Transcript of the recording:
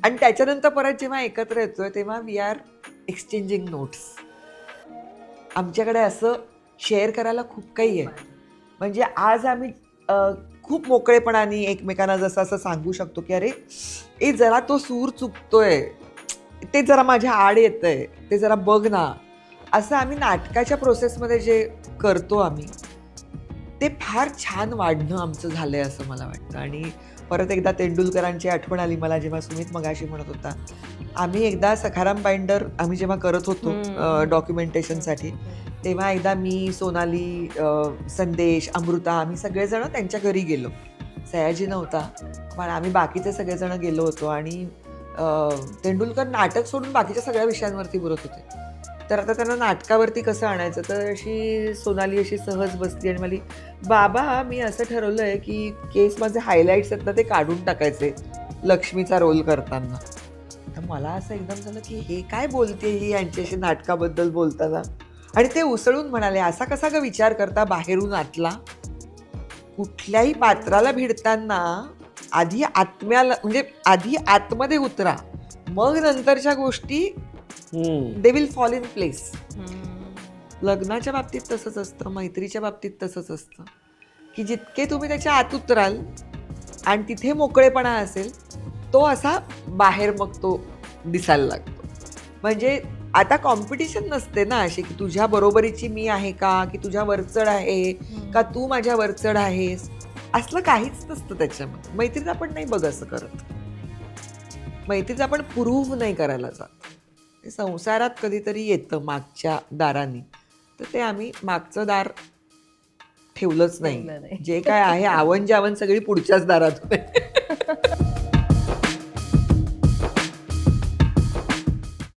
आणि त्याच्यानंतर परत जेव्हा एकत्र येतोय तेव्हा वी आर एक्सचेंजिंग नोट्स. आमच्याकडे असं शेअर करायला खूप काही आहे. म्हणजे आज आम्ही खूप मोकळेपणाने एकमेकांना जसं असं सांगू शकतो की अरे ए जरा तो सूर चुकतोय, ते जरा माझ्या आड येतंय, ते जरा बघ ना. असं आम्ही नाटकाच्या प्रोसेसमध्ये जे करतो आम्ही, ते फार छान वाढणं आमचं झालंय असं मला वाटतं. आणि परत एकदा तेंडुलकरांची आठवण आली मला जेव्हा सुमित मगाशी म्हणत होता. आम्ही एकदा सखाराम बाइंडर आम्ही जेव्हा करत होतो डॉक्युमेंटेशनसाठी, तेव्हा एकदा मी, सोनाली, संदेश, अमृता आम्ही सगळेजण त्यांच्या घरी गेलो. सयाजी नव्हता, पण आम्ही बाकीचे सगळेजण गेलो होतो आणि तेंडुलकर नाटक सोडून बाकीच्या सगळ्या विषयांवरती बोलत होते. तर आता त्यांना नाटकावरती कसं आणायचं, तर अशी सोनाली अशी सहज बसली आणि म्हणली, बाबा मी असं ठरवलंय की केस माझे हायलाईट्स आहेत ना ते काढून टाकायचे लक्ष्मीचा रोल करताना. तर मला असं एकदम झालं की हे काय बोलते ही यांच्याशी नाटकाबद्दल बोलताना. आणि ते उसळून म्हणाले, असा कसा ग विचार करता बाहेरून आतला? कुठल्याही पात्राला भिडताना आधी आत्म्याला म्हणजे आधी आतमध्ये उतरा, मग नंतरच्या गोष्टी they will fall in place. लग्नाच्या बाबतीत तसंच असतं, मैत्रीच्या बाबतीत तसंच असतं की जितके तुम्ही त्याच्या आत उतराल आणि तिथे मोकळेपणा असेल, तो असा बाहेर मग तो दिसायला लागतो. म्हणजे आता कॉम्पिटिशन नसते ना अशी की तुझ्या बरोबरीची मी आहे का, की तुझ्या वरचढ आहे का, तू माझ्या वरचढ आहेस, असलं काहीच नसतं त्याच्यामध्ये. मैत्रीत आपण नाही बघ असं करत. मैत्रीत आपण प्रूव्ह नाही करायला जात. संसारात कधीतरी येतं मागच्या दाराने, तर ते आम्ही मागचं दार ठेवलंच नाही. जे काय आहे आवन जावन सगळी पुढच्याच दारात